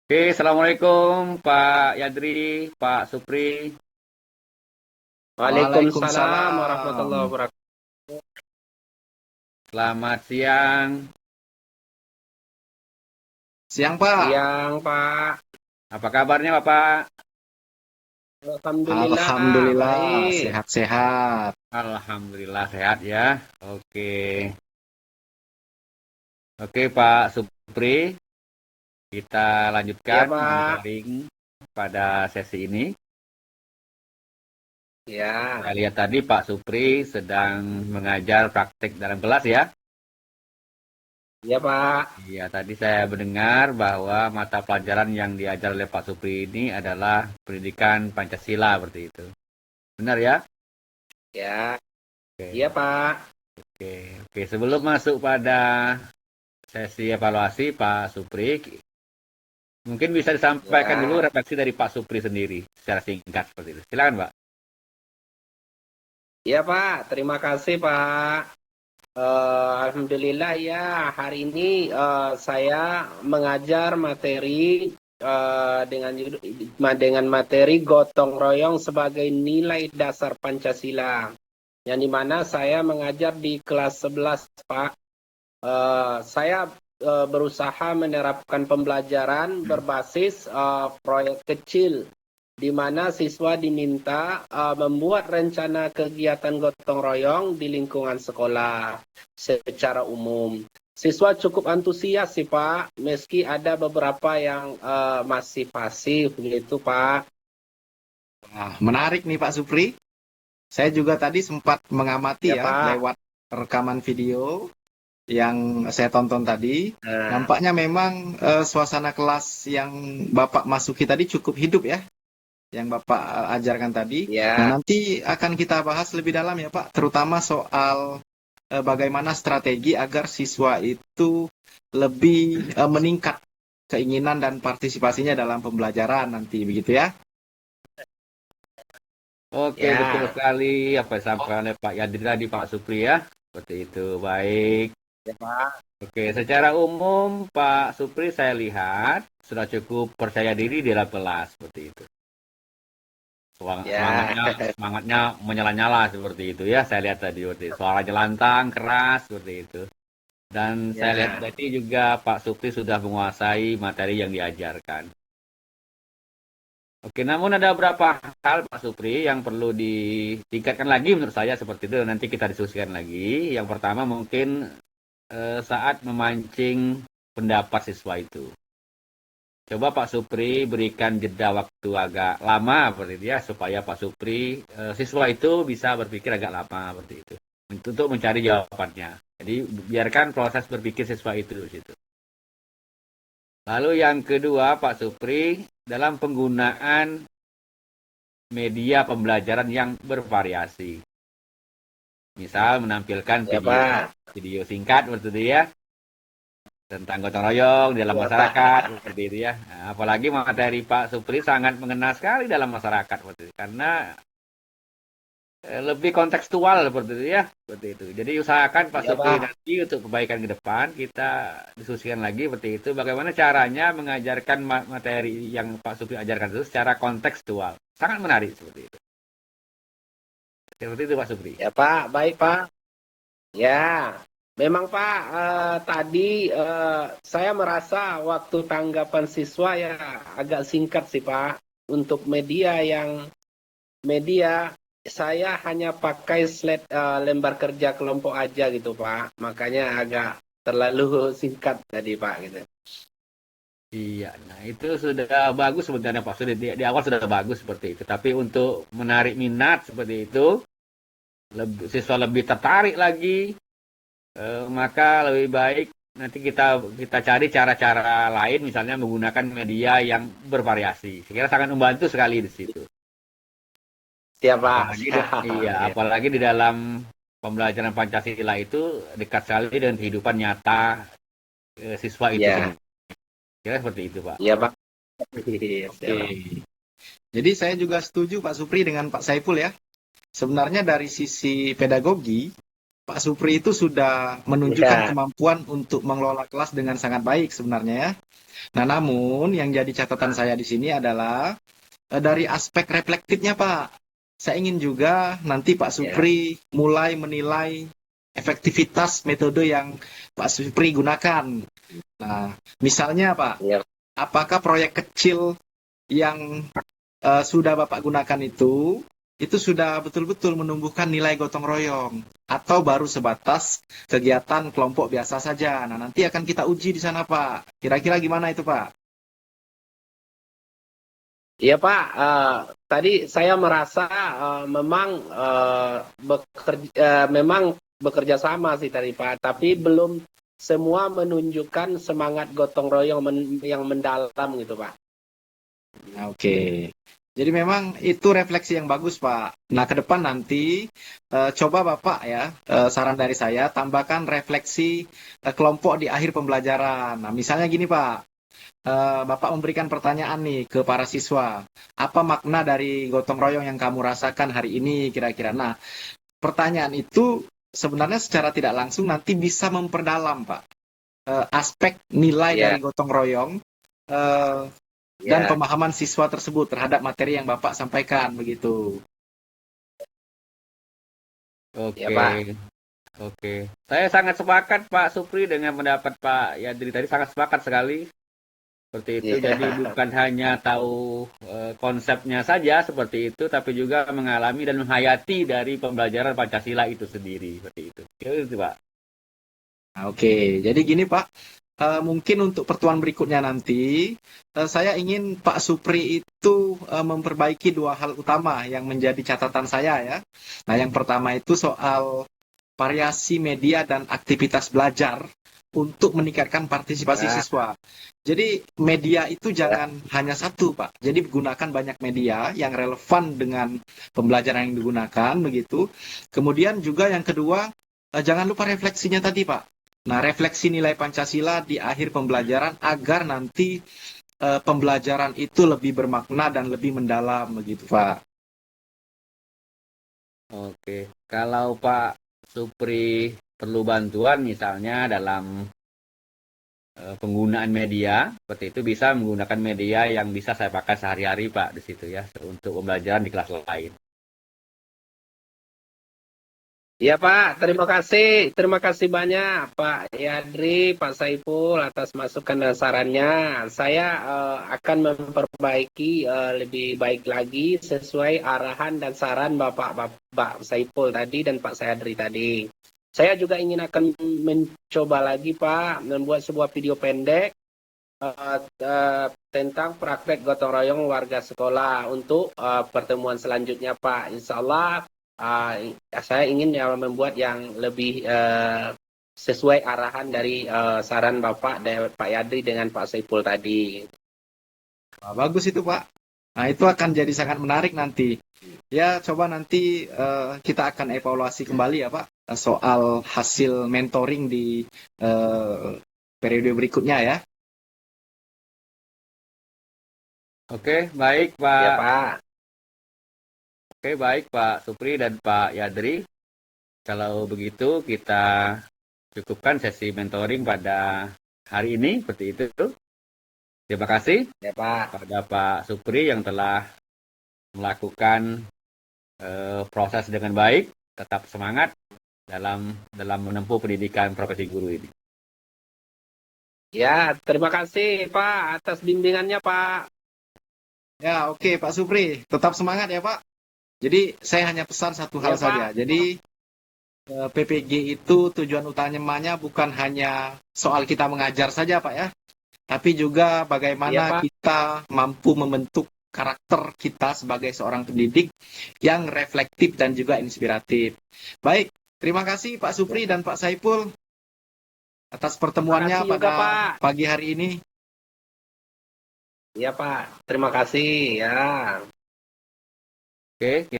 Oke, Assalamualaikum Pak Yadri, Pak Supri. Waalaikumsalam Waalaikumsalam. warahmatullahi wabarakatuh. Selamat siang. Siang, Pak. Siang, Pak. Apa kabarnya Bapak? Alhamdulillah, Alhamdulillah, baik. sehat-sehat. Alhamdulillah sehat ya. Oke. Oke Pak Supri, kita Ya, lanjutkan Pak. mentoring pada sesi ini. Ya, Saya lihat tadi Pak Supri sedang mengajar praktik dalam kelas ya. ya, Pak. Iya, tadi saya mendengar bahwa mata pelajaran yang diajar oleh Pak Supri ini adalah pendidikan Pancasila seperti itu. Benar ya? Ya, Oke. iya, Pak. Oke, oke. Sebelum masuk pada sesi evaluasi Pak Supri, mungkin bisa disampaikan dulu Ya, refleksi dari Pak Supri sendiri secara singkat seperti itu. Silakan, Pak. iya, Pak. Terima kasih, Pak. Alhamdulillah ya, hari ini saya mengajar materi dengan materi gotong royong sebagai nilai dasar Pancasila. Yang dimana saya mengajar di kelas 11, Pak. Saya berusaha menerapkan pembelajaran berbasis proyek kecil, di mana siswa diminta membuat rencana kegiatan gotong royong di lingkungan sekolah secara umum. Siswa cukup antusias sih, Pak, meski ada beberapa yang masih pasif gitu, Pak. Nah, menarik nih Pak Supri. Saya juga tadi sempat mengamati Ya, ya Pak. lewat rekaman video yang saya tonton tadi. Nah, Nampaknya memang suasana kelas yang Bapak masuki tadi cukup hidup ya, yang Bapak ajarkan tadi. Nah, ya. nanti akan kita bahas lebih dalam ya Pak, terutama soal bagaimana strategi agar siswa itu lebih meningkat keinginan dan partisipasinya dalam pembelajaran nanti, begitu ya? Oke, betul Ya, sekali apa yang disampaikan oleh Pak Yadri tadi, Pak Supri ya. Seperti itu. Baik. ya, Pak. Oke, secara umum Pak Supri saya lihat sudah cukup percaya diri di dalam kelas seperti itu. Ya, Semangatnya semangatnya menyala-nyala seperti itu ya. Saya lihat tadi seperti itu. Suaranya lantang, keras seperti itu. Dan saya lihat ya. tadi juga Pak Supri sudah menguasai materi yang diajarkan. Oke, namun ada beberapa hal Pak Supri yang perlu ditingkatkan lagi menurut saya seperti itu. Nanti kita diskusikan lagi. Yang pertama mungkin saat memancing pendapat siswa itu. Coba Pak Supri berikan jeda waktu agak lama seperti itu ya, supaya Pak Supri siswa itu bisa berpikir agak lama seperti itu untuk mencari jawabannya. Jadi biarkan proses berpikir siswa itu di situ. Lalu yang kedua Pak Supri dalam penggunaan media pembelajaran yang bervariasi. Misal menampilkan Ya, Pak. video singkat seperti itu ya, tentang gotong royong di dalam Ya, Pak. masyarakat seperti itu ya. Nah, apalagi materi Pak Supri sangat mengena sekali dalam masyarakat seperti itu karena lebih kontekstual seperti itu ya, seperti itu. Jadi usahakan Pak Ya, Supri Pak. nanti untuk kebaikan ke depan kita diskusikan lagi seperti itu. Bagaimana caranya mengajarkan materi yang Pak Supri ajarkan itu secara kontekstual. Sangat menarik seperti itu. Seperti itu Pak Supri. Ya, Pak. Baik, Pak. Ya, memang Pak, tadi saya merasa waktu tanggapan siswa ya agak singkat sih Pak. Untuk media saya hanya pakai slide lembar kerja kelompok aja gitu Pak. Makanya agak terlalu singkat tadi Pak gitu. Iya, nah itu sudah bagus sebenarnya Pak Supri. Di awal sudah bagus seperti itu. Tapi untuk menarik minat seperti itu, siswa lebih tertarik lagi, maka lebih baik nanti kita kita cari cara-cara lain, misalnya menggunakan media yang bervariasi. Saya kira sangat membantu sekali di situ. Siap Pak. Apalagi iya, Siap. apalagi di dalam pembelajaran Pancasila itu dekat sekali dengan kehidupan nyata siswa itu Ya, sendiri. Kira seperti itu, Pak. iya Pak. Oke. Jadi saya juga setuju Pak Supri dengan Pak Saiful ya. Sebenarnya dari sisi pedagogi, Pak Supri itu sudah menunjukkan Ya, kemampuan untuk mengelola kelas dengan sangat baik sebenarnya ya. Nah, namun yang jadi catatan saya di sini adalah dari aspek reflektifnya, Pak. Saya ingin juga nanti Pak ya, Supri mulai menilai efektivitas metode yang Pak Supri gunakan. Nah, misalnya Pak, ya. apakah proyek kecil yang sudah Bapak gunakan itu sudah betul-betul menumbuhkan nilai gotong royong atau baru sebatas kegiatan kelompok biasa saja. Nah, nanti akan kita uji di sana, Pak. Kira-kira gimana itu, Pak? Iya Pak, tadi saya merasa memang memang bekerja sama sih tadi Pak, tapi belum semua menunjukkan semangat gotong royong yang mendalam gitu Pak. Nah, oke. Jadi memang itu refleksi yang bagus, Pak. Nah, ke depan nanti coba Bapak ya, saran dari saya, tambahkan refleksi kelompok di akhir pembelajaran. Nah, misalnya gini, Pak. Bapak memberikan pertanyaan nih ke para siswa. Apa makna dari gotong royong yang kamu rasakan hari ini kira-kira? Nah, pertanyaan itu sebenarnya secara tidak langsung nanti bisa memperdalam, Pak, aspek nilai dari Ya, gotong royong eh, dan ya, pemahaman siswa tersebut terhadap materi yang Bapak sampaikan begitu. ya Oke, Pak. oke. Saya sangat sepakat Pak Supri dengan pendapat Pak Yadri tadi, sangat sepakat sekali. Seperti itu, jadi Iya, bukan hanya tahu konsepnya saja seperti itu, tapi juga mengalami dan menghayati dari pembelajaran Pancasila itu sendiri, seperti itu. Itu Pak. Nah, oke, jadi gini Pak, mungkin untuk pertemuan berikutnya nanti, saya ingin Pak Supri itu memperbaiki dua hal utama yang menjadi catatan saya ya. Nah, yang pertama itu soal variasi media dan aktivitas belajar untuk meningkatkan partisipasi ya, siswa. Jadi media itu ya, jangan hanya satu, Pak. Jadi gunakan banyak media yang relevan dengan pembelajaran yang digunakan, begitu. Kemudian juga yang kedua, jangan lupa refleksinya tadi, Pak. Nah, refleksi nilai Pancasila di akhir pembelajaran agar nanti pembelajaran itu lebih bermakna dan lebih mendalam, begitu, Pak. Oke, kalau Pak Supri perlu bantuan misalnya dalam penggunaan media, seperti itu bisa menggunakan media yang bisa saya pakai sehari-hari Pak di situ ya, untuk pembelajaran di kelas lain. ya Pak. Terima kasih banyak Pak Yadri, Pak Saiful atas masukan dan sarannya. Saya akan memperbaiki lebih baik lagi sesuai arahan dan saran Bapak Saiful tadi dan Pak Yadri tadi. Saya juga ingin akan mencoba lagi Pak membuat sebuah video pendek tentang praktek gotong royong warga sekolah untuk pertemuan selanjutnya Pak. Insya Allah saya ingin membuat yang lebih sesuai arahan dari saran Pak Yadri dengan Pak Saiful tadi. Wah, bagus itu, Pak. Nah, itu akan jadi sangat menarik nanti. Ya, coba nanti kita akan evaluasi kembali ya, Pak, soal hasil mentoring di eh, periode berikutnya ya. Oke, baik Ya Pak. Pak. Oke, baik Pak Supri dan Pak Yadri. Kalau begitu kita cukupkan sesi mentoring pada hari ini seperti itu. Terima kasih Ya Pak. pada Pak Supri yang telah melakukan proses dengan baik, tetap semangat dalam menempuh pendidikan profesi guru ini. Ya, terima kasih Pak atas bimbingannya Pak. Ya, oke, Pak Supri. Tetap semangat ya, Pak. Jadi, saya hanya pesan satu hal Ya saja. Pak. Jadi, PPG itu tujuan utamanya bukan hanya soal kita mengajar saja, Pak ya. Tapi juga Iya bagaimana Pak. kita mampu membentuk karakter kita sebagai seorang pendidik yang reflektif dan juga inspiratif. Baik, terima kasih Pak Supri dan Pak Saiful atas Terima pertemuannya kasih juga pada Pak. pagi hari ini. Iya Pak. Terima kasih ya. Oke,